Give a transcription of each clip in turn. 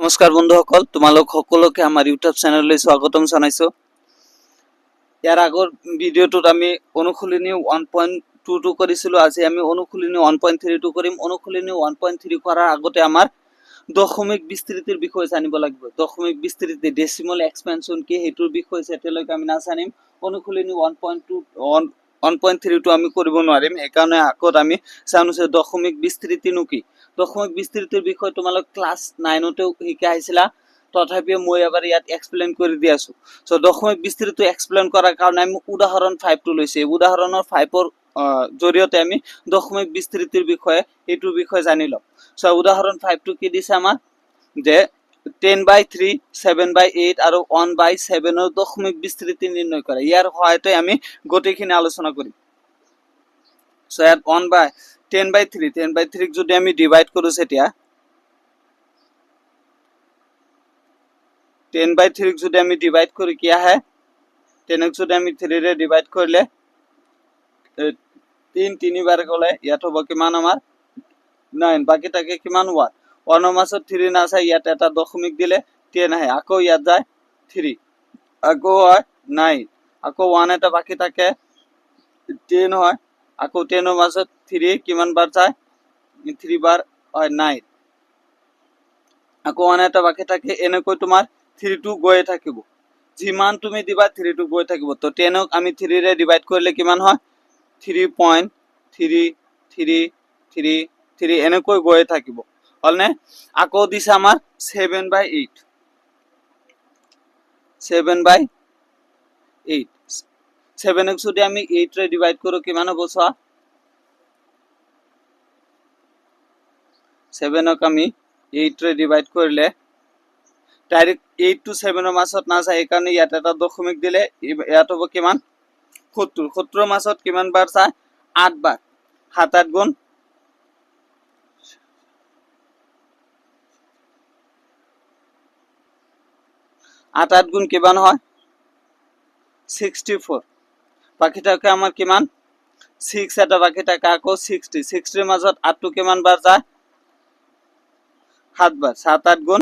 নমস্কাৰ বন্ধুসকল, তোমালোক সকলোকে আমাৰ ইউটিউব চেনেললৈ স্বাগতম জনাইছোঁ। ইয়াৰ আগৰ ভিডিঅ'টোত আমি অনুশীলনী 1.22 কৰিছিলোঁ। আজি আমি অনুশীলনী 1.32 কৰিম। অনুশীলনী 1.3 কৰাৰ আগতে আমাৰ দশমিক বিস্তৃতিৰ বিষয়ে জানিব লাগিব। দশমিক বিস্তৃতি ডেচিমেল এক্সপেনশ্যন কি সেইটোৰ বিষয়ে এতিয়ালৈকে আমি নাজানিম। অনুশীলনী 1.32 আমি কৰিব নোৱাৰিম, সেইকাৰণে আগত আমি জানো যে দশমিক বিস্তৃতিনো কি। দশমিক বিস্তৃতিৰ বিষয়ে তোমালোক ক্লাছ 9তেও শিকাই আহিছিলা, তথাপিও মই এবাৰ ইয়াত এক্সপ্লেইন কৰি দি আছো। সো দশমিক বিস্তৃতি এক্সপ্লেইন কৰাৰ কাৰণে আমি উদাহৰণ 5টো লৈছে। উদাহৰণৰ 5ৰ জৰিয়তে আমি দশমিক বিস্তৃতিৰ বিষয়ে এইটোৰ বিষয়ে জানি লম। সো উদাহৰণ 5টো কি দিছে আমাৰ যে 10/3, 7/8 আৰু 1/7 দশমিক বিস্তৃতি নিৰ্ণয় কৰা। ইয়াৰ সহায়তে আমি গোটেইখিনি আলোচনা কৰিম। সো ইয়াত 10/3 যদি আমি ডিভাইড কৰো, সেটা 10/3 যদি আমি ডিভাইড করি কি আহে, 10 যদি আমি 3 রে ডিভাইড করলে 3 বাৰ গলে ইয়াত হ'ব কিমান আমাৰ 9, বাকিটাকে কিমান 1। 1ৰ মাজত 3 নাযায়, ইয়াত এটা দশমিক দিলে 10 আহে, আকৌ ইয়াত যায় 3, আকৌ হয় 9, আকৌ 1 এটা বাকি থাকে 10 হয়, আকৌ 10ৰ মাজত 3 কিমান বাৰ যায় 3 বাৰ হয় 9, আকৌ 1 এটা বাকি থাকে। এনেকৈ তোমাৰ 3 গৈ থাকিব, যিমান তুমি দিবা 3 গৈ থাকিব। তো 10ক আমি 3 ৰে ডিভাইড কৰিলে কিমান হয় 3.333 এনেকৈ গৈ থাকিব, হলনে। আকৌ দিছে আমাৰ 7/8, 7ক যদি আমি 8 ৰে ডিভাইড কৰো কিমান হ'ব চোৱা, 7ক আমি 8 ৰে ডিভাইড কৰিলে ডাইৰেক্ট 8 to 7ৰ মাজত নাযায়, এইকাৰণে ইয়াত এটা দশমিক দিলে ইয়াত হ'ব কিমান 70। 70ৰ মাজত কিমান বাৰ যায় 8 বাৰ, 7 8 গুণ 8 8 গুণ কিমান হয় 64। বাকি থাকে আমাৰ কিমান 6 এটা বাকি থাকে, আকৌ 60। 60ৰ মাজত 8টো কিমান বাৰ যায় 7 বাৰ, 7 8 গুণ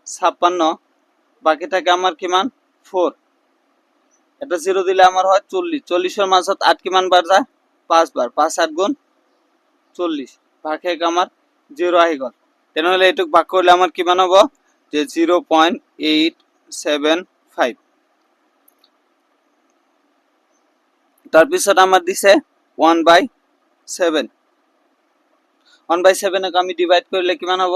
56। বাকি থাকে আমাৰ কিমান 4, এটা 0 দিলে আমাৰ হয় 40। 40ৰ মাজত 8 কিমান বাৰ যায় 5 বাৰ, 5 8 গুণ 40, বাকি আমাৰ 0 আহি গল। তেনেহলে এইটোক ভাগ কৰিলে আমাৰ কিমান হ'ব যে 0.875। তাৰপিছত আমাৰ দিছে 1/7, 1/7ক আমি ডিভাইড কৰিলে কিমান হ'ব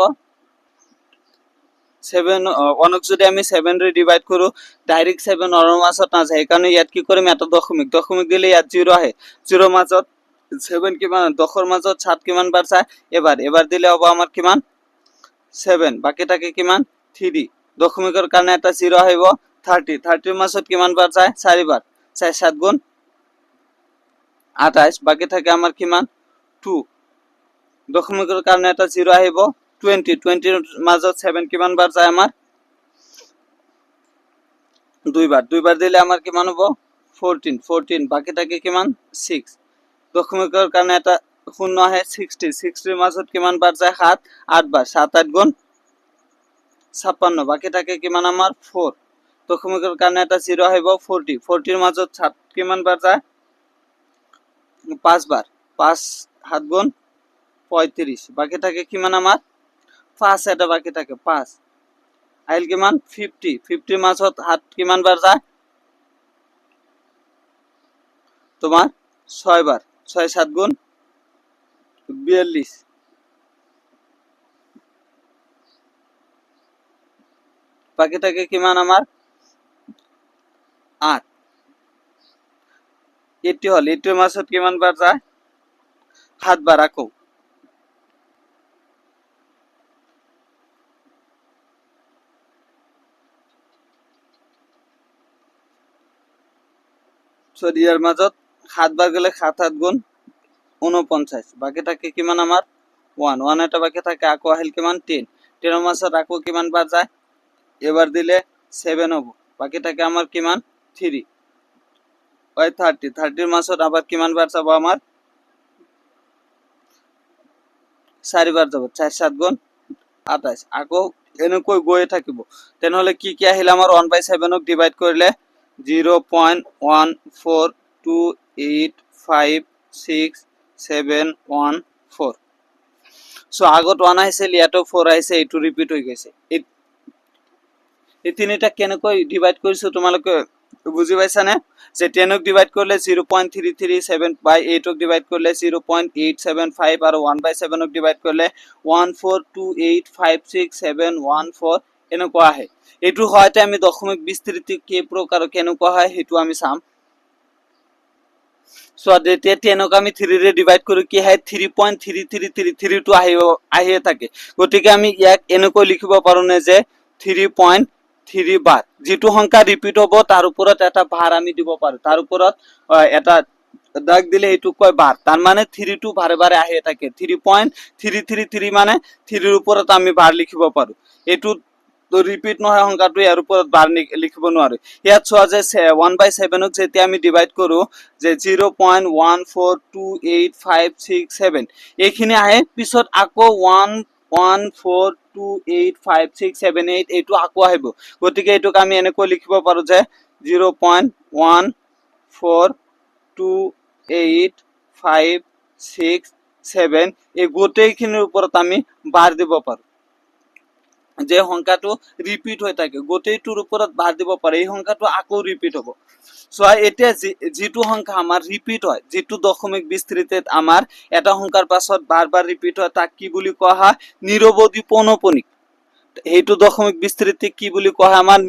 7, 1ক যদি আমি 7 ৰে ডিভাইড কৰো ডাইৰেক্ট 7 অৰৰ মাজত নাযায়, সেইকাৰণে ইয়াত কি কৰিম এটা দশমিক দিলে ইয়াত 0 আহে। 0ৰ মাজত 7 কিমান 10ৰ মাজত 7 কিমান বাৰ যায় এবাৰ দিলে হ'ব আমাৰ কিমান 7, বাকি থাকে কিমান 3, দশমিকৰ কাৰণে এটা 0 আহিব 30। 30ৰ মাজত কিমান বাৰ যায় 4 বাৰ, 4 7 গুণ 28, বাকি থাকে আমাৰ কিমান 2, দশমিকৰ কাৰণে এটা 0 আহিব 20। 20ৰ মাজত 7 কিমান বাৰ যায় আমাৰ 2 বাৰ, 2 বাৰ দিলে আমাৰ কিমান হ'ব 14, 14, বাকি থাকে কিমান 6, দশমিকৰ কাৰণে এটা 0 আহে 60। 60ৰ মাজত কিমান বাৰ যায় 7 8 বাৰ, 7 8 গুণ 56, বাকি থাকে কিমান আমাৰ 4, দশমিকৰ কাৰণে এটা 0 আহিব 40। 40ৰ মাজত 7 কিমান বাৰ যায় 5 বাৰ, 5 7 গুণ 35, বাকি থাকে কিমান আমাৰ 5 এটা বাকি থাকে 5 আহিল কিমান 50। 50ৰ মাজত 7 কিমান বাৰ যায় তোমাৰ 6 বাৰ, 6 7 গুণ 42, বাকি থাকে কিমান আমাৰ 8। এটি হল 80ৰ মাজত কিমান বাৰ যায় 7 বাৰ, আকৌ ইয়াৰ মাজত 7 বাৰ গেলে 7 7 গুণ 49, বাকি থাকে কিমান আমাৰ 1, 1 এটা বাকি থাকে, আকৌ আহিল কিমান 10। 10ৰ মাজত আকৌ কিমান বাৰ যায় এবাৰ দিলে 7 হ'ব, বাকি থাকে আমাৰ কিমান 3 হয় 30। 30ৰ মাজত আবাৰ কিমান বাৰ যাব আমাৰ 4 বাৰ যাব, 4 7 গুণ 28, আকৌ এনেকৈ গৈয়ে থাকিব তেনেহলে কি আহিলে আমাৰ 1/7 ক ডিভাইড কৰিলে 0.142885671 সো আগত 1 আহিছিল ইয়াতো 4 আহিছে এইটো ৰিপিট হৈ গৈছে এই তিনিটা কেনেকৈ ডিভাইড কৰিছো তোমালোকে বুজি পাইছানে যে 10 ক ডিভাইড কৰিলে 0.337 বাই 8 ক ডিভাইড কৰিলে 0.875 আৰু 1/7 ক ডিভাইড কৰিলে 142856714 এনেকুৱা আহে এইটো হয়তে আমি দশমিক বিস্তৃতি কে প্ৰকাৰ কেনেকুৱা হয় হেতু আমি চাম সো যেতিয়া 10 ক আমি 3 ৰে ডিভাইড কৰো কি হয় 3.3332 আহিয়ে থাকে গতিকে আমি ইয়াক এনেকৈ লিখিব পাৰো নে যে 3.3 বাৰ যেটো সংখ্যা ৰিপিট হ'ব তাৰ ওপৰত এটা ভাৰ আমি দিব পাৰো তাৰ ওপৰত এটা দাগ দিলে হেতু কয় বাৰ তাৰ মানে 3 টো বাৰে বাৰে আহিয়ে থাকে 3.333 মানে 3 ৰ ওপৰত আমি বাৰ লিখিব পাৰো এটো তো ৰিপিট নহয় সংখ্যাটো ইয়াৰ ওপৰত বাৰ লিখিব নোৱাৰো ইয়াত চোৱা যে 1/7 ক যেতিয়া আমি ডিভাইড কৰো যে 0.1428567 এইখিনি আহে পিছত আকৌ 114285678 এইটো আকৌ আহিব গতিকে এইটোক আমি এনেকৈ লিখিব পাৰো যে 0.1428567 এই গোটেইখিনিৰ ওপৰত আমি বাৰ দিব পাৰো যে সংখ্যাটো ৰিপিট হৈ থাকে গোটেইটোৰ ওপৰত বাৰ দিব পাৰে এই সংখ্যাটো আকৌ ৰিপিট হ'ব সো এতিয়া যেটো সংখ্যা আমাৰ ৰিপিট হয় যেটো দশমিক বিস্তৃতিত আমাৰ এটা সংখ্যাৰ পাছত বাৰবাৰ ৰিপিট হয় তাক কি বুলি কোৱা হয় নিৰবধি পৌনঃপুনিক এইটো দশমিক বিস্তৃতি কি বুলি কোৱা হয় আমাৰ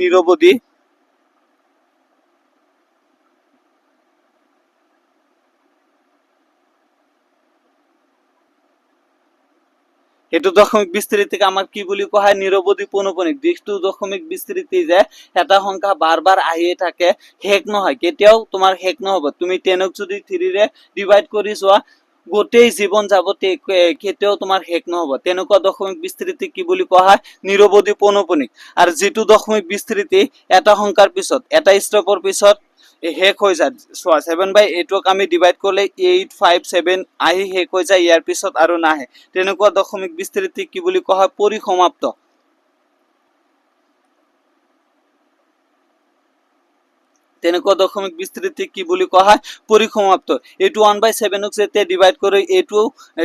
হেতু দশমিক বিস্তৃতিক আমাৰ কি বুলি কোৱা হয় নিৰবধি পৌনঃপুনিক যেটো দশমিক বিস্তৃতি যে এটা সংখ্যা বাৰবাৰ আহিয়ে থাকে হেক নহয় কেতিয়াও তোমাৰ হেক নহব তুমি 10 ক যদি 3 ৰে ডিভাইড কৰি যোৱা গোটেই জীৱন যাবতে কেতিয়াও তোমাৰ হেক নহব তেনেকুৱা দশমিক বিস্তৃতি কি বুলি কোৱা হয় নিৰবধি পৌনঃপুনিক আৰু যেটো দশমিক বিস্তৃতি এটা সংখ্যাৰ পিছত এটা ষ্টপৰ পিছত হেক হৈ যায় 7/8 ক আমি ডিভাইড কৰলে 857 আহি হেক হৈ যায় ইয়াৰ পিছত আৰু নাহে তেনেকুৱা দশমিক বিস্তৃতি কি বুলি কোৱা হয় পৰিসমাপ্ত তেনেকুৱা দশমিক বিস্তৃতি কি বুলি কোৱা হয় পৰিসমাপ্ত এইটো 1/7 ক যেতিয়া ডিভাইড কৰি এইটো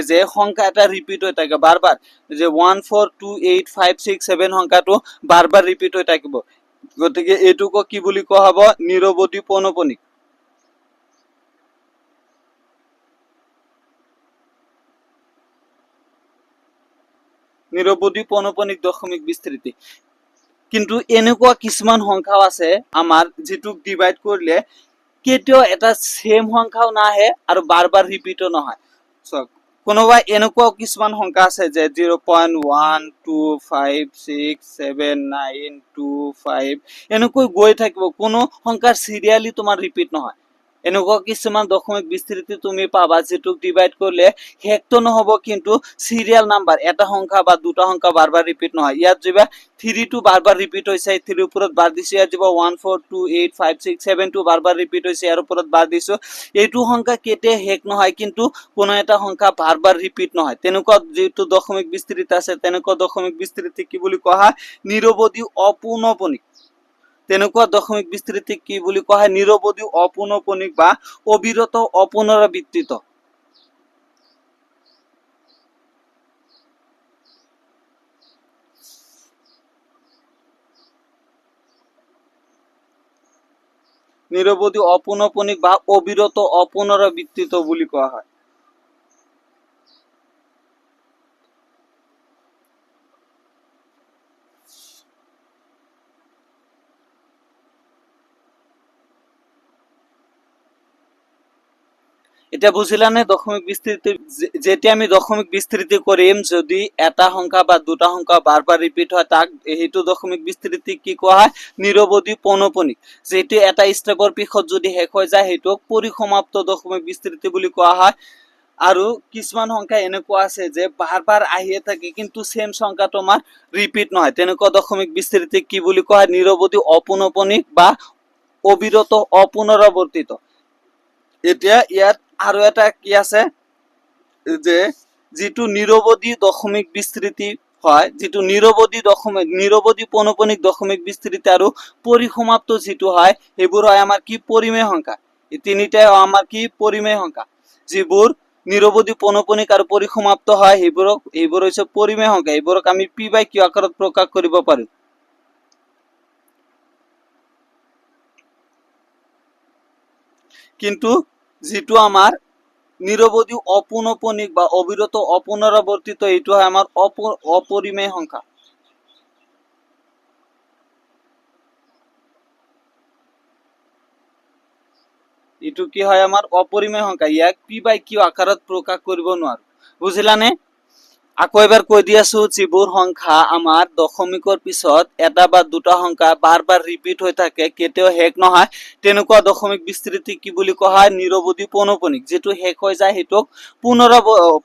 যে সংখ্যা এটা ৰিপিট হৈ থাকে বাৰবাৰ যে 1428567 সংখ্যাটো বাৰবাৰ ৰিপিট হৈ থাকিব গতিকে এইটোক কি বুলি কোৱা হ'ব নিৰবধি পৌনঃপুনিক নিৰবধি পৌনঃপুনিক দশমিক বিস্তৃতি কিন্তু এনেকুৱা কিছুমান সংখ্যাও আছে আমাৰ যেটোক ডিভাইড কৰিলে কেতিয়াও এটা সেম সংখ্যাও নাহে আৰু বাৰবাৰ ৰিপিটও নহয় কোনোবা এনেকুৱা কিছুমান সংখ্যা আছে যে 0.1256792 এনেকৈ গৈ থাকিব কোনো সংখ্যাৰ সিৰিয়ালি তোমাৰ ৰিপিট নহয় এনেকুৱা কিছুমান দশমিক বিস্তৃতি তুমি পাবা যেটোক ডিভাইড করলে হেকটো নহব কিন্তু সিরিয়াল নাম্বার এটা সংখ্যা বা দুটা সংখ্যা বারবার রিপিট নহয় ইয়াত যেবা 3 টো বারবার রিপিট হৈছে 3 উপৰত বাৰ দিছো ইয়াত যেবা 1428567 টো বাৰবাৰ ৰিপিট হৈছে ইয়াৰ ওপৰত বাৰ দিছো এইটো সংখ্যা কেতে হেক নহয় কিন্তু কোনো এটা সংখ্যা বারবার রিপিট নহয় তেনেকুৱা যেটো দশমিক বিস্তৃতি আছে তেনেকুৱা দশমিক বিস্তৃতি কি বুলি কোৱা হয় নিৰবধি অপৌনঃপুনিক তেনেকুৱা দশমিক বিস্তৃতি কি বুলি কোৱা হয় নিৰবধি অপৌনঃপুনিক বা অবিৰত অপুনৰাবৃত্তিত নিৰবধি অপৌনঃপুনিক বা অবিৰত অপুনৰাবৃত্তিত বুলি কোৱা হয় এটা বুঝিলানে দশমিক বিস্তৃতি যেতিয়া আমি দশমিক বিস্তৃতি কৰিম যদি এটা সংখ্যা বা দুটা সংখ্যা বাৰবাৰ ৰিপিট হয় তাক হেতু দশমিক বিস্তৃতি কি কোৱা হয় নিৰবধি পৌনঃপুনিক যেটি এটা স্টেপৰ পিছত যদি হেক হৈ যায় হেতুক পৰিসমাপ্ত দশমিক বিস্তৃতি বুলি কোৱা হয় আৰু কিছুমান সংখ্যা এনেকুৱা আছে যে বাৰবাৰ আহিয়ে থাকে কিন্তু সেম সংখ্যা তোমাৰ ৰিপিট নহয় তেনেকুৱা দশমিক বিস্তৃতি কি বুলি কোৱা হয় নিৰবধি অপৌনঃপুনিক বা অবিৰত অপুনৰাবৰ্তিত এতিয়া ইয়াত আৰু এটা কি আছে যে যেটো নিৰবধি দশমিক বিস্তৃতি হয় যিটো নিৰৱধি পৌনঃপুনিক দশমিক বিস্তৃতি আৰু পৰিসমাপ্ত যিটো হয় সেইবোৰ হয় আমাৰ কি পৰিমেয় সংখ্যা। এই তিনিটাই আমাৰ কি পৰিমেয় সংখ্যা। যিবোৰ নিৰৱধি পৌনঃপুনিক আৰু পৰিসমাপ্ত হয় এইবোৰ হৈছে পৰিমেয় সংখ্যা। এইবোৰক আমি পি বাই কিউ আকাৰত প্ৰকাশ কৰিব পাৰো। কিন্তু যিটো আমাৰ নিৰৱধি অপৌনঃপুনিক বা অবিৰত অপুনৰাবৰ্তিত এইটো হয় আমাৰ অপৰিমেয় সংখ্যা। এইটো কি হয় আমাৰ অপৰিমেয় সংখ্যা। ইয়াক পি বাই কিউ আকাৰত প্ৰকাশ কৰিব নোৱাৰো। বুজিলানে? আকৌ এবাৰ কৈ দি আছো, যিবোৰ সংখ্যা আমাৰ দশমিকৰ পিছত এটা বা দুটা সংখ্যা বাৰ বাৰ ৰিপিট হৈ থাকে, কেতিয়াও শেষ নহয়, তেনেকুৱা দশমিক বিস্তৃতি কি বুলি কোৱা হয়? নিৰৱধি পৌনঃপুনিক। যিটো শেষ হৈ যায় সেইটোক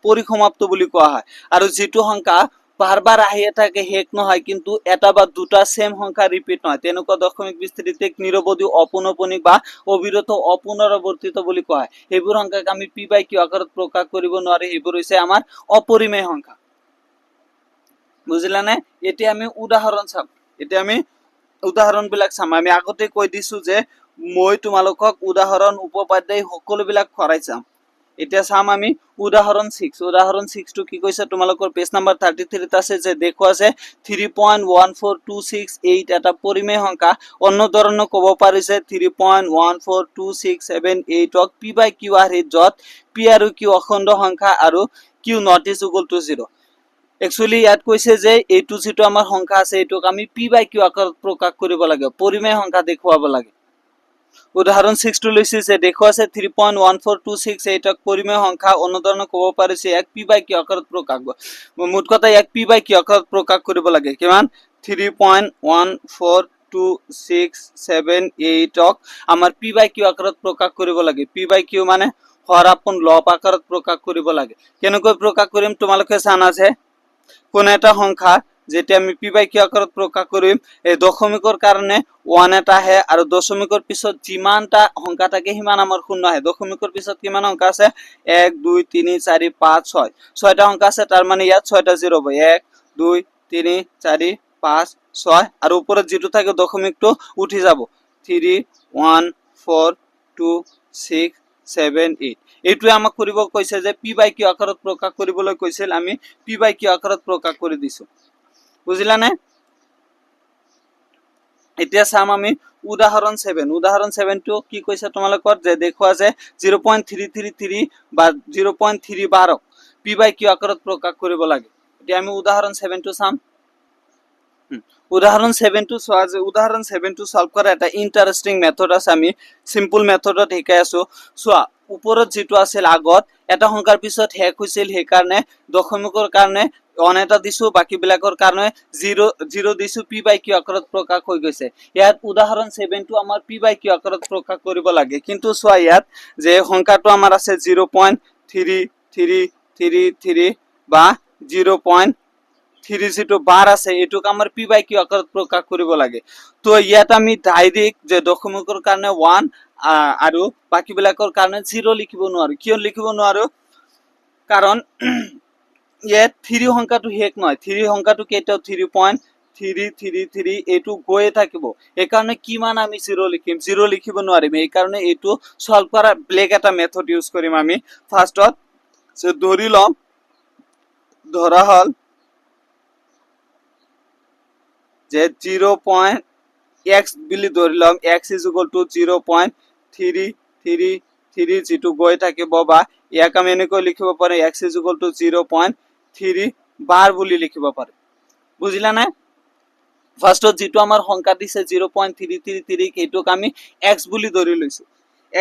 পৰিসমাপ্ত বুলি কোৱা হয়। আৰু যিটো সংখ্যা বাৰ বাৰ আহিয়ে থাকে, শেষ নহয়, কিন্তু এটা বা দুটা সেম সংখ্যা ৰিপিট নহয়, তেনেকুৱা দশমিক বিস্তৃতিক নিৰৱধি অপৌনঃপুনিক বা অবিৰত অপুনৰাবৰ্তিত বুলি কোৱা হয়। সেইবোৰ সংখ্যাক আমি পি বাই কিউ আকাৰত প্ৰকাশ কৰিব নোৱাৰি, সেইবোৰ হৈছে আমাৰ অপৰিমেয় সংখ্যা। বুজিলানে? এতিয়া আমি উদাহৰণ চাম। উদাহৰণ বিলাক চাম। আমি আগতে কৈ দিছো যে মই তোমালোকক উদাহৰণ উপপাদ্য সকলোবিলাক কৰাই চাম। এতিয়া চাম আমি উদাহৰণ 6। উদাহৰণ 6 টো কি কৈছে তোমালোকৰ পেজ নাম্বাৰ 33 আছে যে দেখুৱা আছে 3.14268 এটা পৰিমেয় সংখ্যা। অন্য ধৰণে ক'ব পাৰি যে 3.14268 ক পি বাই কিউ আৰ্হি, য'ত পি আৰু কিউ অখণ্ড সংখ্যা আৰু q not is equal to 0। Actually ইয়াত কৈছে যে এইটো যিটো আমাৰ সংখ্যা আছে এইটোক আমি পি বাই কিউ আকাৰত প্ৰকাশ কৰিব লাগে, পৰিমেয় সংখ্যা দেখুৱাব লাগে। উদাহৰণ 6 টো লৈছে যে দেখুৱা আছে 3.14268 ক পৰিমেয় সংখ্যা। অনুধৰণে ক'ব পাৰিছে ইয়াক পি বাই কিউ আকাৰত প্ৰকাশ মুঠ কথা ইয়াক পি বাই কিউ আকাৰত প্ৰকাশ কৰিব লাগে। কিমান? 3.14268 ক আমাৰ পি বাই কিউ আকাৰত প্ৰকাশ কৰিব লাগে। পি বাই কিউ মানে হৰ আপোন লব আকাৰত প্ৰকাশ কৰিব লাগে। কেনেকৈ প্ৰকাশ কৰিম? তোমালোকে জানা যে কোনো এটা সংখ্যা যেতিয়া আমি পি বাই কিউ আকাৰত প্ৰকাশ কৰিম, এই দশমিকৰ কাৰণে 1 এটা আহে আৰু দশমিকৰ পিছত যিমানটা সংখ্যা থাকে সিমান আমাৰ শূন্য আহে। দশমিকৰ পিছত কিমান সংখ্যা আছে? 1 2 3 4 5 6 ছয়টা সংখ্যা আছে, তাৰ মানে ইয়াত 6টা 0 হ'ব। 1 2 3 4 5 6 আৰু ওপৰত যিটো থাকে দশমিকটো উঠি যাব। 3 1 4 2 6 7 8। এইটোৱে আমাক কৰিব কৈছে যে পি বাই কিউ আকাৰত প্ৰকাশ কৰিবলৈ কৈছিল, আমি পি বাই কিউ আকাৰত প্ৰকাশ কৰি দিছো। বুজিলানে? এতিয়া চাম আমি উদাহৰণ 7। উদাহৰণ 7 টো কি কৈছে তোমালোকৰ যে দেখুৱা যে 0.333 বা 0.312 পি বাই কিউ আকাৰত প্ৰকাশ কৰিব লাগে। এতিয়া আমি উদাহৰণ 7 টো চাম। উদাহৰণ 7 টো চোৱা যে উদাহৰণ 7 টো সলভ কৰা এটা ইন্টাৰেষ্টিং মেথড আছে। আমি সিম্পল মেথডত শিকাই আছো। চোৱা, ওপৰত যিটো আছিল আগত এটা সংখ্যাৰ পিছত শেষ হৈছিল, সেইকাৰণে দশমিকৰ কাৰণে 1 এটা দিছো, বাকি বিলাকৰ কাৰণে 0 দিছো, পি বাই কিউ আকাৰত প্ৰকাশ হৈ গৈছে। ইয়াত উদাহৰণ 7 টো আমাৰ পি বাই কিউ আকাৰত প্ৰকাশ কৰিব লাগে। কিন্তু চোৱা ইয়াত যে সংখ্যাটো আমাৰ আছে 0.333 বা 0.3 যিটো বাৰ আছে এইটোক আমাৰ পি বাই কিউ আকাৰত প্ৰকাশ কৰিব লাগে। তো ইয়াত আমি ডাইৰেক্ট যে দশমিকৰ কাৰণে 1 আৰু বাকি বিলাকৰ কাৰণে 0 লিখিব নোৱাৰো। কিয় লিখিব নোৱাৰো? কাৰণ ইয়াত 3 সংখ্যাটো শেষ নহয়। 3 সংখ্যাটো কেতিয়াও 3.333 এইটো গৈয়ে থাকিব। এইকাৰণে কিমান আমি 0 লিখিম? 0 লিখিব নোৱাৰিম। এইকাৰণে এইটো সলভ কৰা বেলেগ এটা মেথড ইউজ কৰিম আমি। ফাৰ্ষ্টত যে ধৰি লম, ধৰা হল যে 0.x বুলি ধৰি লম, x is equal to 0.333 যিটো গৈ থাকিব, বা ইয়াক আমি এনেকৈ লিখিব পাৰো x is equal to 0.3 বাৰ বুলি লিখিব পাৰো। বুজিলা না? ফাৰ্ষ্টত যিটো আমাৰ সংখ্যা দিছে 0.333 এইটোক আমি x বুলি ধৰি লৈছো।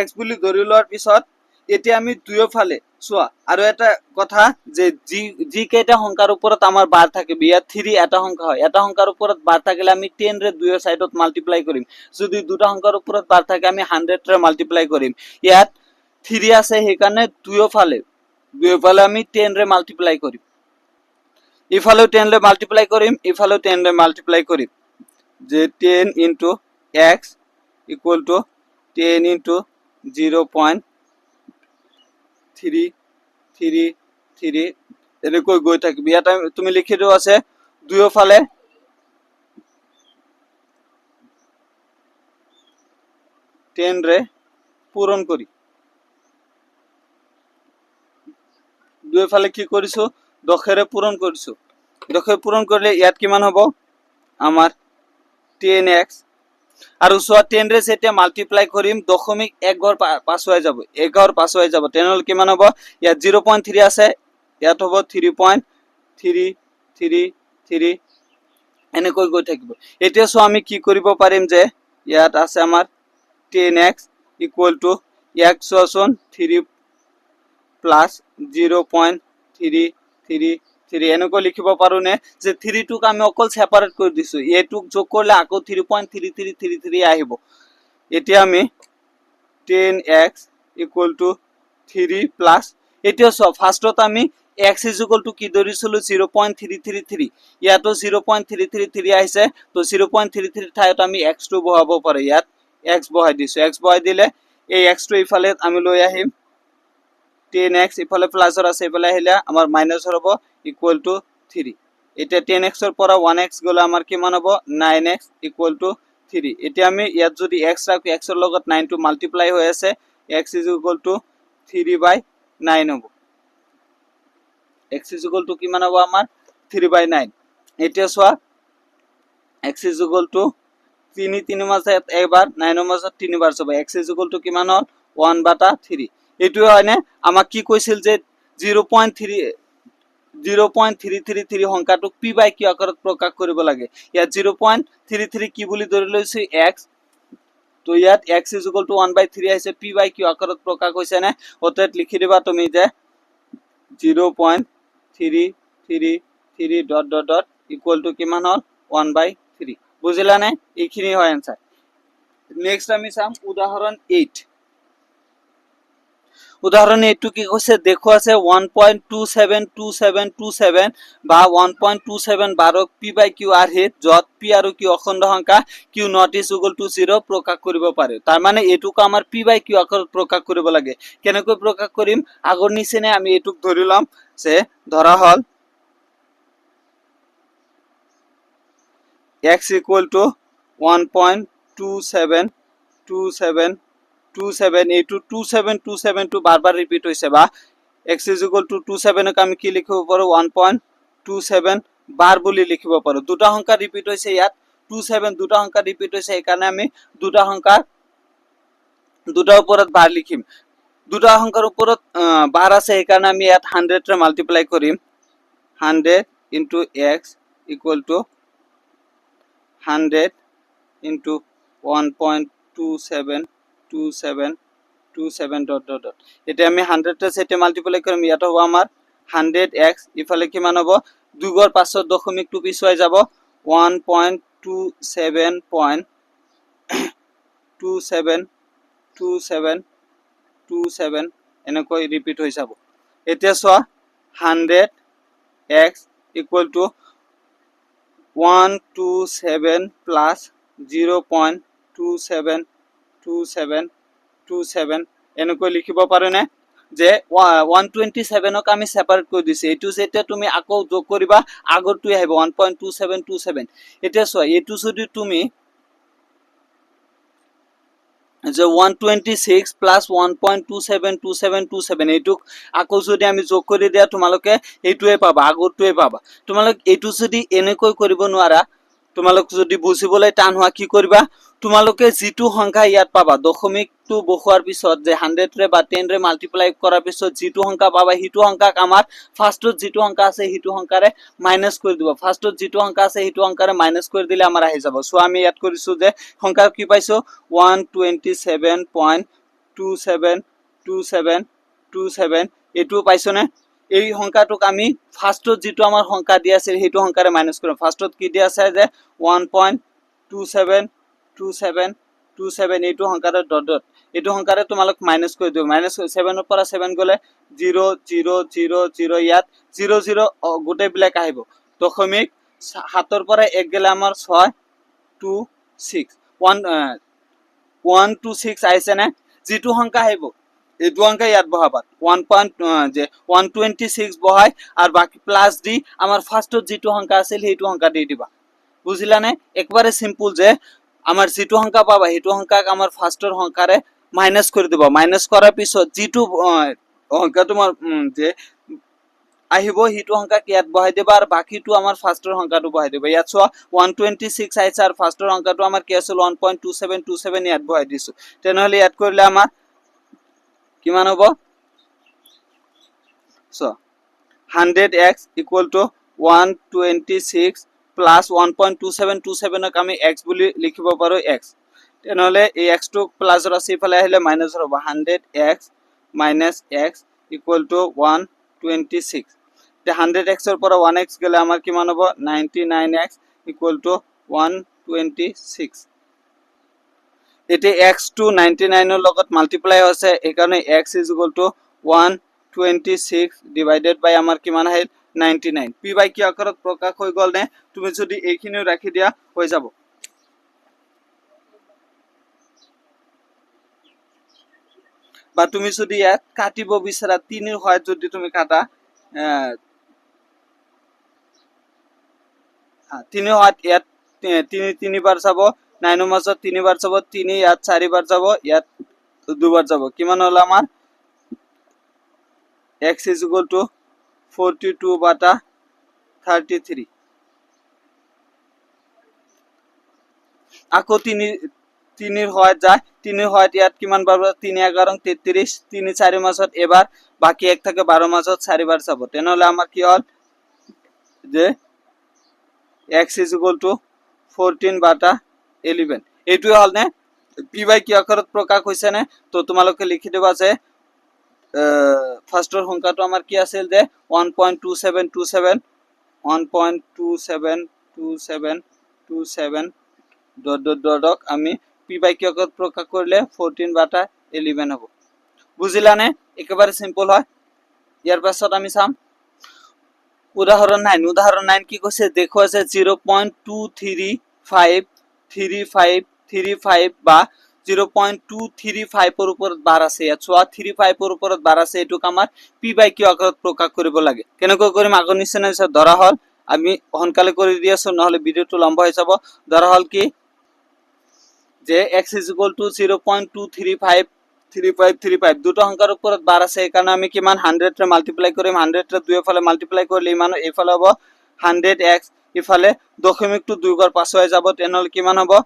x বুলি ধৰি লোৱাৰ পিছত এতিয়া আমি দুয়োফালে চোৱা, আৰু এটা কথা যে যি কেইটা সংখ্যাৰ ওপৰত আমাৰ বাৰ থাকে, ইয়াত 3 এটা সংখ্যা হয়, এটা সংখ্যাৰ ওপৰত বাৰ থাকিলে আমি 10 ৰে দুয়ো সাইডত মাল্টিপ্লাই কৰিম। যদি দুটা সংখ্যাৰ ওপৰত বাৰ থাকে আমি 100 ৰে মাল্টিপ্লাই কৰিম। ইয়াত 3 আছে সেইকাৰণে দুয়োফালে আমি 10 ৰে মাল্টিপ্লাই কৰিম। ইফালেও 10 ৰে মাল্টিপ্লাই কৰিম, ইফালেও 10 ৰে মাল্টিপ্লাই কৰিম। যে 10 into x equal to 10 into 0.333 এনেকৈ গৈ থাকিব। ইয়াত তুমি লিখি দিও আছে দুয়োফালে 10 রে পূরণ করি দুয়োফালে কি কৰিছো 10 ৰে পূৰণ কৰিছো 10 পূৰণ কৰিলে ইয়াত কিমান হ'ব আমাৰ 10x আৰু সোৱা 10 ৰে যেতিয়া মাল্টিপ্লাই কৰিম দশমিক 1 ঘৰ পাছুৱাই যাব 1 ঘৰ পাছুৱাই যাব তেনেহলে কিমান হ'ব ইয়াত 0.3 আছে ইয়াত হ'ব 3.333 এনেকৈ গৈ থাকিব এতিয়া সো আমি কি কৰিব পাৰিম যে ইয়াত আছে আমাৰ 10x equal to x চোৱাচোন 3 plus 0.333 এনেকৈ লিখিব পাৰো নে যে 3 টুক আমি অকল সেপাৰেট কৰি দিছো এটুক যোগ কৰিলে আকৌ 3.3333 আহিব এতিয়া আমি 10x equal to 3 plus এতিয়া সব ফার্স্টত আমি x is equal to কি ধৰিছিলো 0.333 ইয়াতো 0.333 আহিছে তো 0.33 ঠাইত আমি x টো বহাব পাৰো ইয়াত x বহাই দিছো x বহাই দিলে এই x টো ইফালে আমি লৈ আহিম 10x ইফালে প্লাসৰ আছে ইফালে আহিলে আমাৰ মাইনাসৰ হ'ব ইকুয়াল টু 3 এটা 10x ৰ পৰা 1x গলে আমাৰ কিমান হ'ব 9x ইকুয়াল টু 3 এতিয়া আমি ইয়াত যদি x ৰাখো x ৰ লগত 9 টো মাল্টিপ্লাই হৈ আছে x is equal to 3/9 হ'ব x is equal to কিমান হ'ব আমাৰ 3/9 এতিয়া সোৱা x is equal to 3 মাঝে এবাৰ 9 ৰ মাজত 3 বাৰ যাব x is equal to কিমান হ'ল 1/3 এটো হয়নে আমাক কি কৈছিল যে 0.333 সংখ্যাটো p বাই q আকাৰত প্ৰকাশ কৰিব লাগে ইয়াত 0.33 কি বুলি ধৰি লৈছে x তো ইয়াত x is equal to 1/3 আছে p বাই q আকাৰত প্ৰকাশ হৈছে না অতএব লিখি দিবা তুমি যে 0.333 dot dot dot equal to কিমান হ'ল 1/3 বুজিলা নে এইখিনি হয় आंसर নেক্সট আমি চাম উদাহৰণ 8 উদাহরণ 8 কি কৈছে দেখো আছে 1.272727 বা 1.27 p by q আর হেড যত p আৰু q অখণ্ড সংখ্যা q not is equal to 0 প্ৰকাশ কৰিব পাৰে তাৰ মানে এটুক আমাৰ p by q আকাৰত প্ৰকাশ কৰিব লাগে কেনেকৈ প্ৰকাশ কৰিম আগৰ নিচিনা আমি এটুক ধৰি লম যে ধৰা হল x equal to 1.2727 এইটো 2727 টো বারবার রিপিট হইছে বা x is equal to 27 ক আমি কি লিখিব পাৰো 1.27 বাৰ বুলি লিখিব পাৰো দুটা সংখ্যা ৰিপিট হইছে ইয়াত 27 দুটা সংখ্যা ৰিপিট হইছে এই কাৰণে আমি দুটা সংখ্যা দুটাৰ ওপৰত বাৰ লিখিম দুটা সংখ্যাৰ ওপৰত বাৰ আছে এই কাৰণে আমি ইয়াত 100 ৰে মাল্টিপ্লাই কৰিম 100 into x equal to 100 into 1.2727 dot dot dot এটা আমি 100 তে সেটে মাল্টিপ্লাই কৰিম ইয়াত হ'ব আমাৰ 100x ইফালে কিমান হ'ব 2 গৰ পাছত দশমিক টু পিছুৱাই যাব 1.272727 এনেকৈ ৰিপিট হৈ যাব এতিয়া চোৱা 100x equal to 127 plus 0.2727 এনেকৈ লিখিব পাৰো নে যে 127 ক আমি সেপাৰেট কৰি দিছে এটু সেটা তুমি আকৌ যোগ কৰিবা আগৰটো আহিব 1.2727 এটা চোৱা এটু যদি তুমি যে 126 plus 1.272727 এইটুক আকৌ যদি আমি যোগ কৰি দিয়া তোমালোকে এইটোৱে পাবা আগৰটোৱে পাবা তোমালোক এইটো যদি এনেকৈ কৰিব নোৱাৰা তোমালোক যদি বুজিবলৈ টান হোৱা কি কৰিবা তোমালোকে জিটু সংখ্যা ইয়াত পাবা দশমিকটো বহোৱাৰ পিছত যে 100 ৰে বা 10 ৰে মাল্টিপ্লাই কৰাৰ পিছত জিটু সংখ্যা পাবা হিটু সংখ্যাক আমাৰ ফাৰ্স্টত জিটু সংখ্যা আছে হিটু সংখ্যাৰে মাইনাস কৰি দিব ফাৰ্স্টত জিটু সংখ্যা আছে হিটু সংখ্যাৰে মাইনাস কৰি দিলে আমাৰ আহি যাব সো আমি ইয়াত কৰিছো যে সংখ্যা কি পাইছো 127.2727 এটু পাইছো নে এই সংখ্যাটোক আমি ফার্স্টত যেটো আমাৰ সংখ্যা দিয়া আছে হেতু সংখ্যাৰে মাইনাস কৰিম ফাৰ্স্টত কি দিয়া আছে যে 1.272727 এইটো সংখ্যাৰে ডট ডট এইটো সংখ্যাৰে তোমালক মাইনাস কৰি দিও মাইনাস 7 ৰ পৰা 7 গলে 0 0 0 0 ইয়াত 0 0 গোটে ব্ল্যাক আহিব দশমিক 7 ৰ পৰা 1 গলে আমাৰ 6 2 6 1 1 2 6 আইছে না যেটো সংখ্যা আহিব এই দু অঙ্ক ইয়াত বহাবা 1.126 বহাই আর বাকি প্লাস দি আমার ফার্স্টত যেটো অঙ্ক আছিল সেইটো অঙ্ক দি দিবা বুঝিলা নে একবারে সিম্পল যে আমার যেটো অঙ্ক পাবা সেইটো অঙ্কাক আমার ফাৰ্স্টৰ অঙ্কাৰে মাইনাস কৰি দিবা মাইনাস কৰাৰ পিছত যেটো অঙ্ক তোমাৰ যে আহিব সেইটো অঙ্কাক ইয়াত বহাই দিবা আৰ বাকিটো আমাৰ ফাৰ্স্টৰ অঙ্কটো বহাই দিবা ইয়াত চোৱা 126 আহিছে আৰ ফাৰ্স্টৰ অঙ্কটো আমাৰ কি আছিল 1.2727 ইয়াত বহাই দিছো তেনেহলে ইয়াত কৰিলে আমার কিমান হ'ব so 100x equal to 126 plus 1.2727 আমি x বুলি লিখিব পাৰো x তেনেহলে এই x টো প্লাস ৰাশি ফালে আহিলে মাইনাস হ'ব 100x minus x equal to 126 তে 100x এর পৰা 1x গলে আমাৰ কিমান হ'ব 99x equal to 126 এতে x to 99 এর লগত মাল্টিপ্লাই হৈছে এইকাৰণে x is equal to 126 divided by আমাৰ কিমান আহিল 99 p by q আকাৰত প্ৰকাশ হৈ গল নে তুমি যদি এইখিনিও ৰাখি দিয়া হৈ যাব বা তুমি যদি ইয়াত কাটিব বিচাৰা 3 এৰ হয় যদি তুমি কাটা 3 হয় ইয়াত 3 বাৰ যাব 9 এৰ মাজত 3 বাৰ যাব 3 ইয়াত 4 বাৰ যাব ইয়াত 2 বাৰ যাব কিমান হল আমাৰ x is equal to 42 bata 33 আকৌ 3 এৰ হয় যায় 3 এৰ হয় ইয়াত কিমান বাৰ 3 11 33 3 4 মাজত এবাৰ বাকি এক থাকে 12 মাজত 4 বাৰ যাব তেনেহলে আমাৰ কি হল যে x is equal to 14 bata 11 এইটোই হল নে p by q আকাৰত প্ৰকাশ হৈছে নে তো তোমালোকে লিখি দিবা যে ফাৰ্স্টৰ সংখ্যাটো আমাৰ কি আছিল যে 1.2727 1.272727 ডট ডট ডট আমি p by q আকাৰত প্ৰকাশ কৰিলে 14 বাটা 11 হ'ব বুজিলা নে একেবাৰে সিম্পল হয় ইয়াৰ পাছত আমি চাম উদাহরণ 9 কি কৈছে দেখো আছে 0.23535 বা 0.235 এর উপর বার আছে ইয়াত 35 এর উপর বার আছে এটুক আমার p by q আকাৰত প্ৰকাশ কৰিব লাগে কেনেকৈ কৰিম আগৰ নিচিনা ধৰা হল আমি হনকালে কৰি দি আছো নহলে ভিডিওটো লম্বা হৈ যাব ধৰা হল কি যে x is equal to 0.235 দুটো সংখ্যার উপর বার আছে এই কারণে আমি কিমান 100 রে মাল্টিপ্লাই করিম 100 রে 2 এর ফলে মাল্টিপ্লাই করলে মান এই ফলে হবে 100x ইফালে দশমিক টু 2 বার পাস হয়ে যাব তেনেহলে কিমান হবে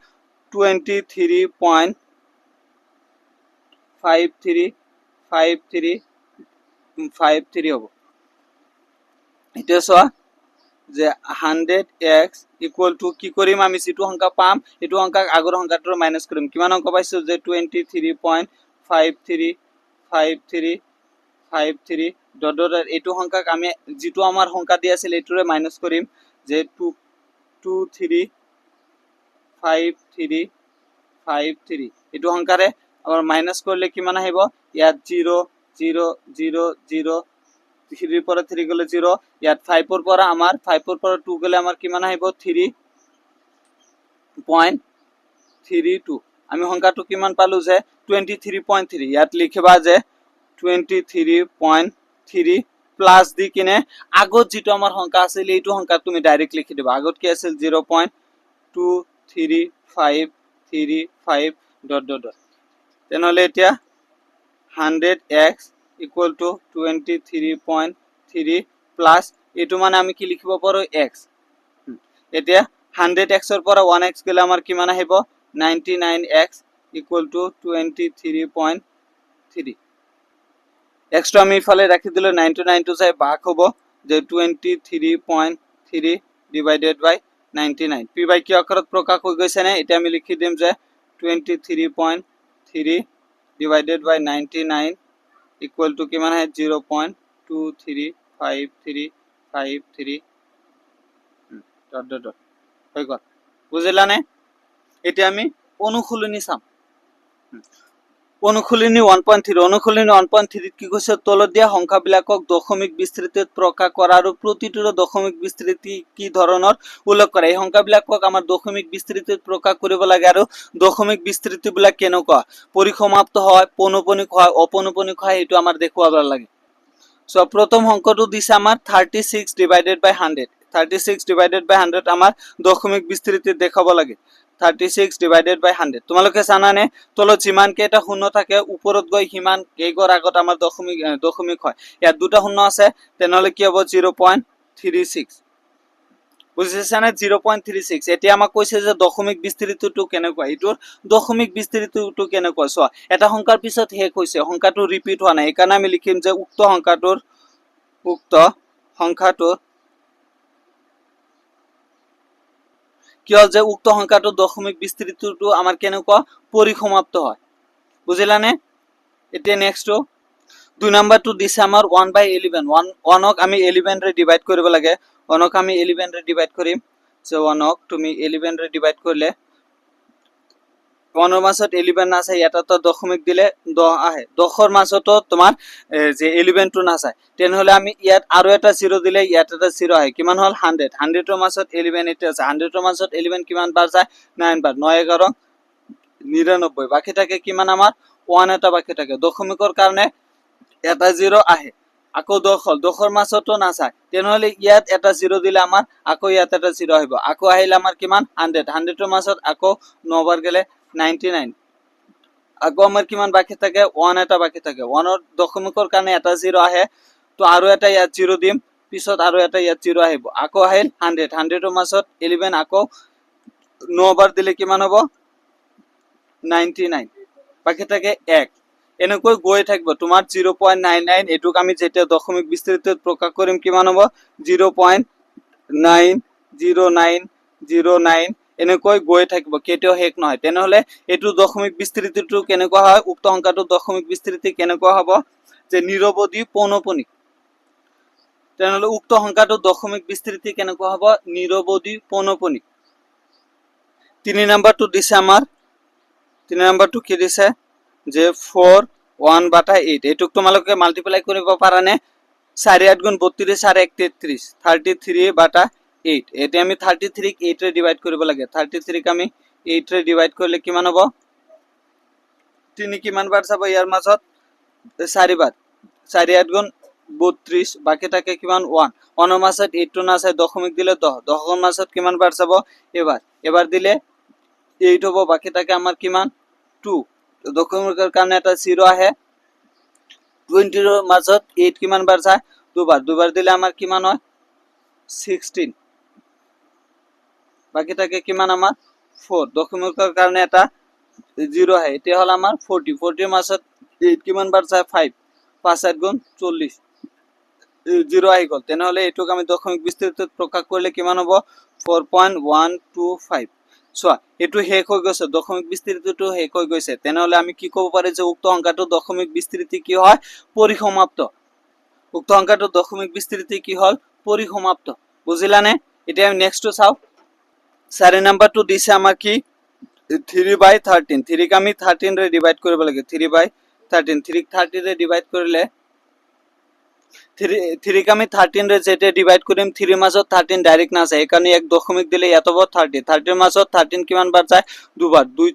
23.5353 হবে এটা সোয়া যে 100x ইকুয়াল টু কি করিম আমি যেটো সংখ্যা পাম এটো সংখ্যাক আগৰ সংখ্যাটোৰ মাইনাস কৰিম কিমান অংক পাইছো যে 23.5353 ডট ডট এটো সংখ্যাক আমি যেটো আমাৰ সংখ্যা দি আছিল এটোৰে মাইনাস কৰিম যে 2353 এটো সংখ্যাৰে আমাৰ মাইনাস কৰিলে কিমান আহিব ইয়াত 0 0 0 0 3 এর পরে 3 গেলে 0 ইয়াত 5 এর পরে আমার 5 এর পরে 2 গেলে আমার কিমান আহিব 3.32 আমি সংখ্যাটো কিমান পালো যে 23.3 ইয়াত লিখিবা যে 23.3 প্লাস দি কিনে আগত যেটো আমার সংখ্যা আছিল এইটো সংখ্যা তুমি ডাইরেক্ট লিখি দিবা আগত কি আছিল 0.23535 ডট ডট তেনেহলে এতিয়া 100x equal to 23.3 plus এটো মানে আমি কি লিখিব পাৰো x এতিয়া 100x এৰ পৰা 1x গলে আমাৰ কিমান আহিব 99x equal to 23.3 x টো আমি ইফালে ৰাখি দিলে 99 টো যায় ভাগ হ'ব যে 23.3 divided by 99 p by q আকাৰত প্ৰকাশ হৈ গৈছে নে এটা আমি লিখি দিম যে 23.3 divided by 99 equal to কিমান হয় 0.23535 ডট ডট ডট হৈ গল বুজিলা নে এতিয়া আমি অনুসূলনী চাম অনুশীলনী 1.3 অনুশীলনী 1.3 কি কৈছে তলত দিয়া সংখ্যাবিলাকক দশমিক বিস্তৃতিত প্ৰকাশ কৰা আৰু প্ৰতিটোৰ দশমিক বিস্তৃতি কি ধৰণৰ উল্লেখ কৰা এই সংখ্যাবিলাকক আমাৰ দশমিক বিস্তৃতিত প্ৰকাশ কৰিব লাগে আৰু দশমিক বিস্তৃতিবিলাক কেনেকুৱা পৰিসমাপ্ত হয় পৌনঃপুনিক হয় অপৌনঃপুনিক হয় এটো আমাৰ দেখুৱাব লাগে সো প্ৰথম অংকটো দিছে আমাৰ 36 ডিভাইডেড বাই 100 36 ডিভাইডেড বাই 100 আমাৰ দশমিক বিস্তৃতিত দেখাব লাগে 36 ডিভাইডেড বাই 100 তোমালোকে জানানে তলত যিমান কেইটা শূন্য থাকে ওপৰত গৈ হিমান কেইগৰ আগত আমাৰ দশমিক হয় ইয়াত দুটা শূন্য আছে তেনেহলে কি হ'ব 0.36 বুজিছানে 0.36 এতিয়া আমাক কৈছে যে দশমিক বিস্তৃতিটো কেনেকুৱা এটোৰ দশমিক বিস্তৃতিটো কেনেকুৱা চোৱা এটা সংখ্যাৰ পিছত শেষ হৈছে সংখ্যাটো ৰিপিট হোৱা নাই একাৰণে আমি লিখিম যে উক্ত সংখ্যাটোৰ কি হল যে উক্ত সংখ্যাটোৰ দশমিক বিস্তৃতিটো আমাৰ কেনেকুৱা পৰিসমাপ্ত হয় বুজিলানে এতিয়া নেক্সটটো 2 নম্বৰটো দিছে আমাৰ 1/11 1ক আমি 11 ৰে ডিভাইড কৰিব লাগে 1ক আমি 11 ৰে ডিভাইড কৰিম সো 1ক তুমি 11 ৰে ডিভাইড কৰিলে 1ৰ মাজত 11 আছে ইয়াতে দশমিক দিলে 10 আহে 10ৰ মাজতো তোমাৰ যে 11 টো নাচায় তেনেহলে আমি ইয়াত আৰু এটা 0 দিলে ইয়াত এটা 0 আহে কিমান হল 100 100ৰ মাজত 11 এটা আছে 100ৰ মাজত 11 কিমান বাৰ যায় 9 বাৰ 9 11 99 বাকি থাকে কিমান আমাৰ 1 এটা বাকি থাকে দশমিকৰ কাৰণে এটা 0 আহে আকৌ 10 হল 10ৰ মাজতো নাচায় তেনেহলে ইয়াত এটা 0 দিলে আমাৰ আকৌ ইয়াত এটা 0 আহিব আকৌ আহিলে আমাৰ কিমান 100 100ৰ মাজত আকৌ 9 বাৰ গেলে 99 আকৌ আমাৰ কিমান বাকি থাকে 1 এটা বাকি থাকে 1ৰ দশমিকৰ কাৰণে এটা 0 আহে তো আৰু এটা ইয়াত 0 দিম পিছত আৰু এটা ইয়াত 0 আহিব আকৌ আহিল 100 100ৰ মাজত 11 আকৌ 9 বাৰ দিলে কিমান হ'ব 99 বাকি থাকে 1 এনেকৈ গৈ থাকিব তোমাৰ 0.99 এটুক আমি যেতিয়া দশমিক বিস্তৃতিত প্ৰকাশ কৰিম কিমান হ'ব 0.90909 এনেকৈ গৈ থাকিব কেতিয়াও শেষ নহয় তেনেহলে এটু দশমিক বিস্তৃতিটো কেনেকুৱা হয় উক্ত সংখ্যাটোৰ দশমিক বিস্তৃতি কেনেকুৱা হ'ব যে নিৰৱধি পৌনঃপুনিক তেনেহলে উক্ত সংখ্যাটোৰ দশমিক বিস্তৃতি কেনেকুৱা হ'ব নিৰৱধি পৌনঃপুনিক 3 নম্বৰটো দিছে আমাৰ 3 নম্বৰটো কি দিছে যে 4 1/8 এটুক তোমালোকে মাল্টিপ্লাই কৰিব পাৰা নে 4 8 গুণ 32 4 1 33 33/8 এতিয়া আমি 33 ক 8 ৰে ডিভাইড কৰিব লাগে 33 ক আমি 8 ৰে ডিভাইড কৰিলে কিমান হ'ব 3 কিমান বাৰ যাব ইয়াৰ মাজত 4 বাৰ 4 8 গুণ 32 বাকি থাকে কিমান 1 1ৰ মাজত 8 টো নাছে দশমিক দিলে 10 10ৰ মাজত কিমান বাৰ যাব এবাৰ দিলে 8 হ'ব বাকি থাকে আমাৰ কিমান 2 দশমিকৰ কাৰণে এটা 0 আহে 20ৰ মাজত 8 কিমান বাৰ যায় দুবাৰ দিলে আমাৰ কিমান হয় 16 বাকি থাকে কিমান আমাৰ 4 দশমিকৰ কাৰণে এটা 0 আহে এতিয়া হল আমাৰ 40 40ৰ মাজত 8 কিমান বাৰ যায় 5 5 8 গুণ 40 0 আহি গল তেনেহলে এটুক আমি দশমিক বিস্তৃতিত প্ৰকাশ কৰিলে কিমান হ'ব 4.125 চোৱা এটু শেষ হৈ গৈছে দশমিক বিস্তৃতিটো শেষ হৈ গৈছে তেনেহলে আমি কি ক'ব পাৰি যে উক্ত সংখ্যাটোৰ দশমিক বিস্তৃতি কি হয় পৰিসমাপ্ত উক্ত সংখ্যাটোৰ দশমিক বিস্তৃতি কি হল পৰিসমাপ্ত বুজিলানে এতিয়া আমি নেক্সটটো চাও 4 নম্বৰটো দিছে আমাৰ কি 3/13 3 ক আমি 13 ৰে ডিভাইড কৰিব লাগে 3/13 3 ক 30 ৰে ডিভাইড কৰিলে 3 ক আমি 13 ৰে যেতিয়া ডিভাইড কৰিম 3 মাজত 13 ডাইৰেক্ট না যায় একাৰণে এক দশমিক দিলে ইয়াত হ'ব 30 30 মাজত 13 কিমান বাৰ যায় দুবাৰ 2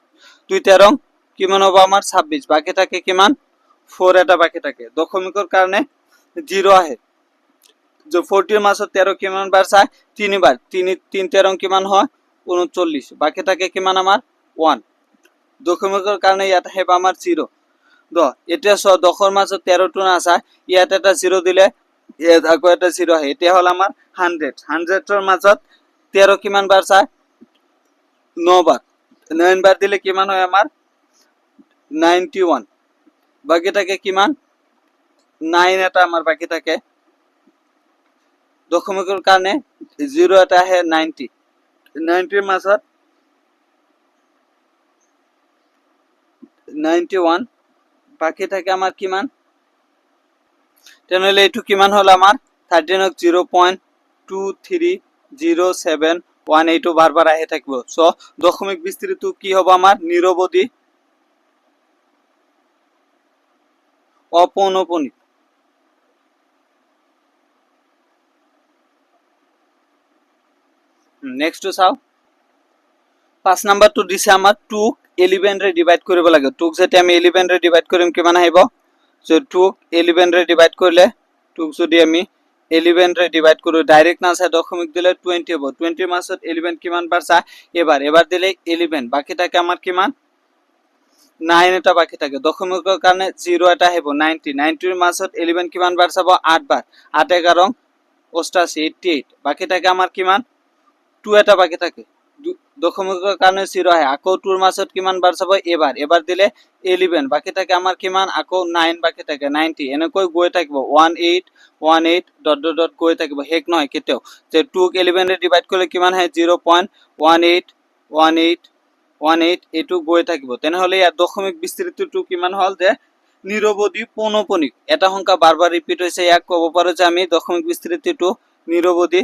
13 কিমান হ'ব আমাৰ 26 বাকি থাকে কিমান 4 এটা বাকি থাকে দশমিকৰ কাৰণে 0 আহে যে 40 মাজত 13 কিমান বাৰ যায় 3 বাৰ 3 13 কিমান হয় 39 বাকি থাকে কিমান আমাৰ 1 দশমিকৰ কাৰণে ইয়াত হেবা আমাৰ 0 এতিয়া 10ৰ মাজত 13 টো নাচায় ইয়াত এটা 0 দিলে ইয়াত আকৌ এটা 0 আহে এতিয়া হল আমাৰ 100ৰ মাজত 13 কিমান বাৰ যায় 9 বাৰ 9 বাৰ দিলে কিমান হয় আমাৰ 91 বাকি থাকে কিমান 9 এটা আমাৰ বাকি থাকে দশমিকৰ কাৰণে 0 এটা আহে 90ৰ মাজত 91 বাকি থাকে আমাৰ কিমান তেনেহলে এটু কিমান হল আমাৰ 13ক 0.230718 বাৰবাৰ আহে থাকিব সো দশমিক বিস্তৃতিটো কি হ'ব আমাৰ নিৰৱধি অপৌনঃপুনিক। নেক্সট চাও 5 নাম্বাৰটো দিছে আমাৰ 2 ক 11 ৰে ডিভাইড কৰিব লাগে। 2 ক যেতিয়া আমি 11 ৰে ডিভাইড কৰিম কিমান আহিব? সো 2 ক 11 ৰে ডিভাইড কৰিলে 2 ক যদি আমি 11 ৰে ডিভাইড কৰো ডাইরেক্ট না আছে দশমিক দিলে 20 হ'ব। 20 এর মাসত 11 কিমান বার চা এবার দিলে 11 বাকি থাকে আমার কিমান 9 এটা বাকি থাকে। দশমিকৰ কাৰণে 0 এটা আহিব 90 90 এর মাসত 11 কিমান বার চাব 8 বার 8 11 88 88 বাকি থাকে আমার কিমান 2 এটা বাকি থাকে। দশমিকৰ কাৰণে 0 আহে আকৌ 2 এর মাসত কিমান বার চাব এবার দিলে 11 বাকি থাকে আমার কিমান আকৌ 9 বাকি থাকে 90 এনেকৈ গৈ থাকিব 18 18 ডট ডট ডট গৈ থাকিব হেক নহয় কেতিয়াও। যে 2 ক 11 ৰে ডিভাইড কৰিলে কিমান হয় 0.1818 এটু গৈ থাকিব। তেনেহলে ইয়াৰ দশমিক বিস্তৃতিটো কিমান হল যে নিৰবধি পৌনঃপুনিক। এটা সংখ্যা বাৰবাৰ ৰিপিট হৈছে ইয়াক ক'ব পাৰো যে আমি দশমিক বিস্তৃতিটো নিৰবধি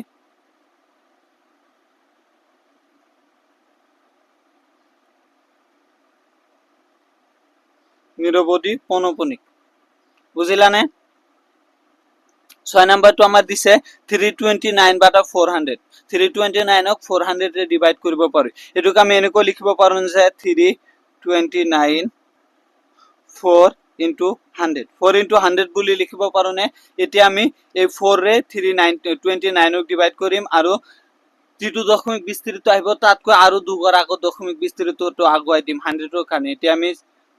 পৌনঃপুনিক। বুঝিলানে? 6 নাম্বাৰটো আমাৰ দিছে 329 বাটা 400 329 ক 400 ৰে ডিভাইড কৰিব পাৰি। এটুক আমি এনেকৈ লিখিব পাৰো যে 329 4 into 100 4 into 100 বুলি লিখিব পাৰো নে? এতিয়া আমি এই 4 ৰে 329 ক ডিভাইড কৰিম আৰু যেটো দশমিক বিস্তৃত আহিব তাতকৈ আৰু দুগুণ আগত দশমিক বিস্তৃতটো আগুৱাই দিম 100 ৰ কাৰণে। এতিয়া আমি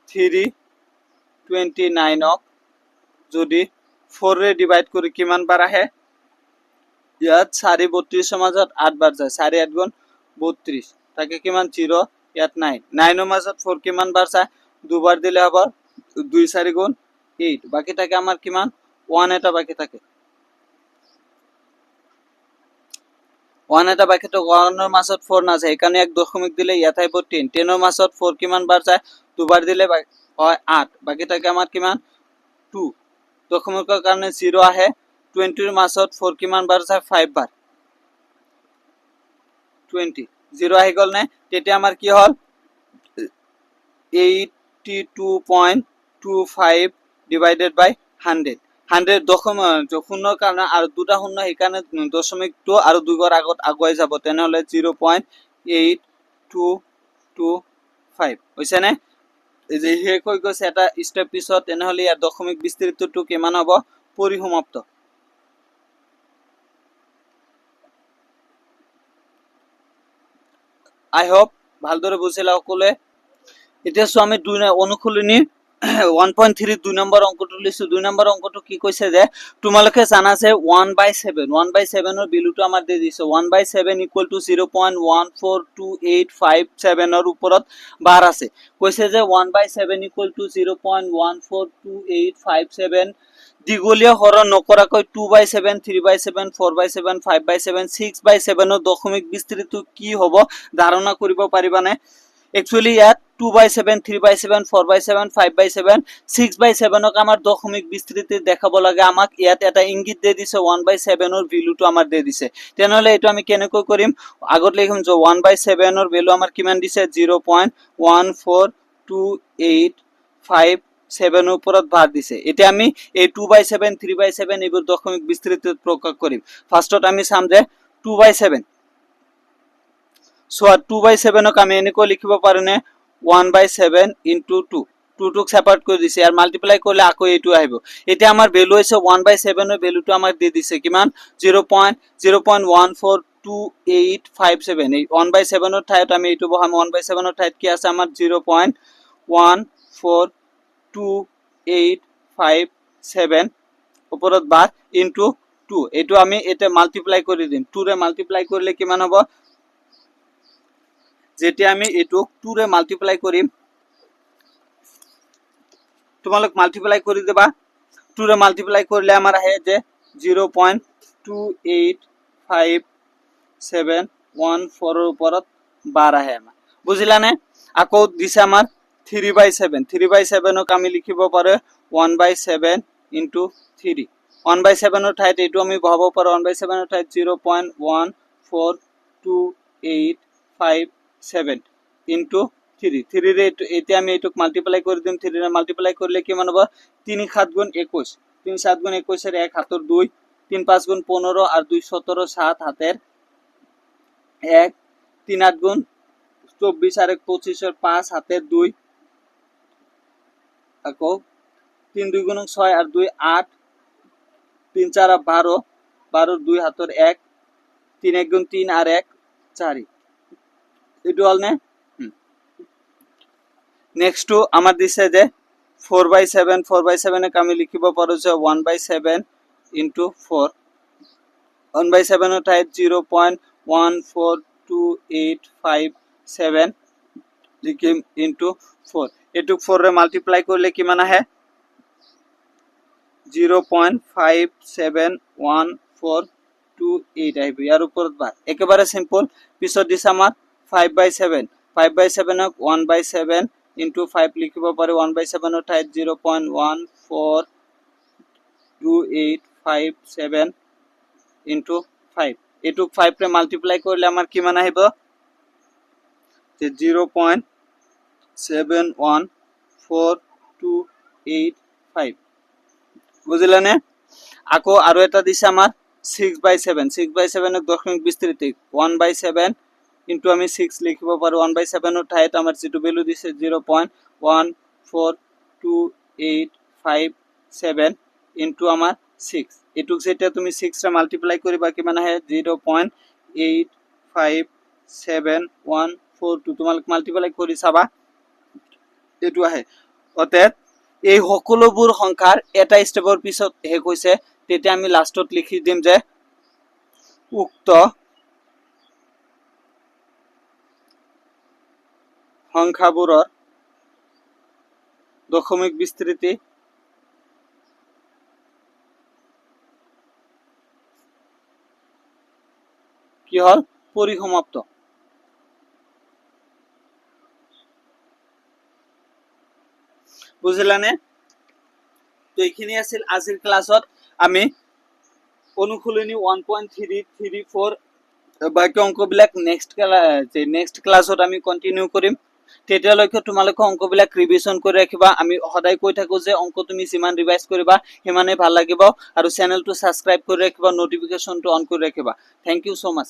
329 ক যদি 4 ৰে ডিভাইড কৰি কিমান বার আহে ইয়াত 4 32 এর মাজত 8 বার যায় 4 8 গুণ 32 তাকে কিমান 0 ইয়াত 9 9 এর মাজত 4 কিমান বার যায় দুবার দিলে হবে 2 4 গুণ 8 বাকি থাকে আমার কিমান 1 এটা বাকি থাকে 1 এটা বাকি তো 1 এর মাজত 4 না যায় এখানে এক দশমিক দিলে ইয়াত আইব 10 10 এর মাজত 4 কিমান বার যায় দুবার দিলে হয় 8 বাকি থাকে আমার কিমান 2 দশমিকৰ কাৰণে 0 আহে 20 এৰ মাসত 4 কিমান বাৰ যায় 5 বাৰ 20 0 আহি গল নে? তেতিয়া আমাৰ কি হল 82.25 ডিভাইডেড বাই 100 100 শূন্যৰ কাৰণে আৰু দুটা শূন্য সেইকাৰণে দশমিকটো আৰু দুইৰ আগত আগুৱাই যাব তেনেহলে 0.8225 হৈছে নে? এই যে শেষ হৈ গৈছে এটা স্টেপ পিছত তেনেহলে ইয়াৰ দশমিক বিস্তৃতিটো কিমান হ'ব পৰিসমাপ্ত। আই হোপ ভালদৰে বুজিলা সকলোৱে। এতিয়া সো আমি দুই অনুশীলনী 1.3 দুই নম্বৰ অংকটো লৈছো। দুই নম্বৰ অংকটো কি কৈছে যে তোমালোকে জানা যে 1/7 1/7 এর ভ্যালুটো আমাৰ দি দিছে 1/7 = 0.142857 এৰ উপৰত বাৰ আছে। কৈছে যে 1/7 = 0.142857 দীঘলীয়া হৰণ নকৰাকৈ 2/7 3/7 4/7 5/7 6/7 এর দশমিক বিস্তৃতি কি হ'ব ধাৰণা কৰিব পাৰিবানে? একচুয়ালি ইয়াত 2/7 3/7 4/7 5/7 6/7 ক আমাৰ দশমিক বিস্তৃতি দেখাব লাগে আমাক ইয়াত এটা ইংগিত দি দিছে 1/7 এর ভ্যালুটো আমাৰ দি দিছে। তেনেহলে এটো আমি কেনেকৈ কৰিম আগত লিখিম যে 1/7 এৰ ভ্যালু আমাৰ কিমান দিছে 0.142857 এৰ উপৰত ভাগ দিছে। এতিয়া আমি এই 2/7 3/7 এইবোৰ দশমিক বিস্তৃতি প্ৰকাশ কৰিম। ফাৰ্স্টত আমি চাম যে 2/7 সো 2/7 ক আমি এনেকৈ লিখিব পাৰো নে 1/7 into 2 2 টুক সেপাৰেট কৰি দিছে আৰ মাল্টিপ্লাই কৰিলে আকৌ এইটো আহিব। এতিয়া আমাৰ ভ্যালু হৈছে 1/7 এর ভ্যালুটো আমাক দি দিছে কিমান 0.142857 এই 1/7 এর ঠাইত আমি এইটো বহাম 1/7 এর ঠাইত কি আছে আমাৰ 0.142857 উপৰত বাৰ ইনটু 2 এইটো আমি এটা মাল্টিপ্লাই কৰি দিম 2 ৰে মাল্টিপ্লাই কৰিলে কিমান হ'ব যেতিয়া আমি এটো 2 ৰে মাল্টিপ্লাই কৰিম তোমালোক মাল্টিপ্লাই কৰি দিবা 2 ৰে মাল্টিপ্লাই কৰিলে আমাৰ আহে যে 0.285714 এৰ উপৰত 12 আহে আমাৰ বুজিলানে? আকৌ দিছে আমাৰ 3/7 3/7 ক আমি লিখিব পাৰো 1/7 into 3 1/7 এৰ ঠাইত এটো আমি বহাব পাৰো 1/7 এর ঠাইত 0.142857 into 3 3 রে এটা আমি এটুক মাল্টিপ্লাই করে দিম 3 রে মাল্টিপ্লাই করলে কি মান হবে 3 7 গুণ 21 3 7 গুণ 21 এর 1 হাতের 2 3 5 গুণ 15 আর 2 17 7 হাতের 1 3 8 গুণ 24 আর 1 25 এর 5 হাতের 2 আকো 3 2 গুণ 6 আর 2 8 3 4 12 12 2 হাতের 1 3 1 গুণ 3 আর 1 4 এটু হল না নেক্সট টু আমার দিছে যে 4/7 4/7 এ আমি লিখিব পারো যে 1/7 ইনটু 4 1/7 এর ঠাইত 0.14285 লিখিম ইনটু 4 এটুক 4 রে মাল্টিপ্লাই করলে কি মান আহে 0.571428 আইবি আর উপর বার একেবারে সিম্পল পিছত দিছে আমার 5/7 5/7 ক 1/7 ইনটু 5 লিখিব পারে 1/7 এর ঠাইত 0.14285 ইনটু 5 এটুক 5 রে মাল্টিপ্লাই করলে আমার কি মান আইব যে 0.71428 বুঝলে না আকো আরো এটা দিছে আমার 6/7 6/7 এর দশমিক বিস্তৃতি 1/7 ইনটু আমি 6 লিখিব পারো 1/7 এর ঠাইত আমার যেটু ভ্যালু দিছে 0.14285 ইনটু আমার 6 এটুক যেটা তুমি 6 রে মাল্টিপ্লাই করিবা কি মানে হয় 0.857142 তোমালোক মাল্টিপ্লাই কৰি চাবা এটু আহে অতএব এই সকলোবোৰ সংখ্যাৰ এটা স্টেপৰ পিছত হে কৈছে তেতিয়া আমি লাষ্টত লিখি দিম যে উক্ত সংখ্যাবোৰৰ দশমিক বিস্তৃতি কি হল পৰিসমাপ্ত বুঝলানে তো এইখিনি আছিল আজিৰ ক্লাছত আমি অনুশীলনী 1.334 বাকি অঙ্কবিলাক নেক্সট ক্লাছত আমি কন্টিনিউ কৰিম তেতিয়ালৈকে তোমালোকে অঙ্কবিলাক ৰিভিজন কৰি ৰাখিবা আমি সদায় কৈ থাকো যে অঙ্ক তুমি যিমান ৰিভাইজ কৰিবা সিমানে ভাল লাগিব আৰু চেনেলটো সাবস্ক্ৰাইব কৰি ৰাখিবা নটিফিকেশনটো অন কৰি ৰাখিবা থ্যাংক ইউ সো মাচ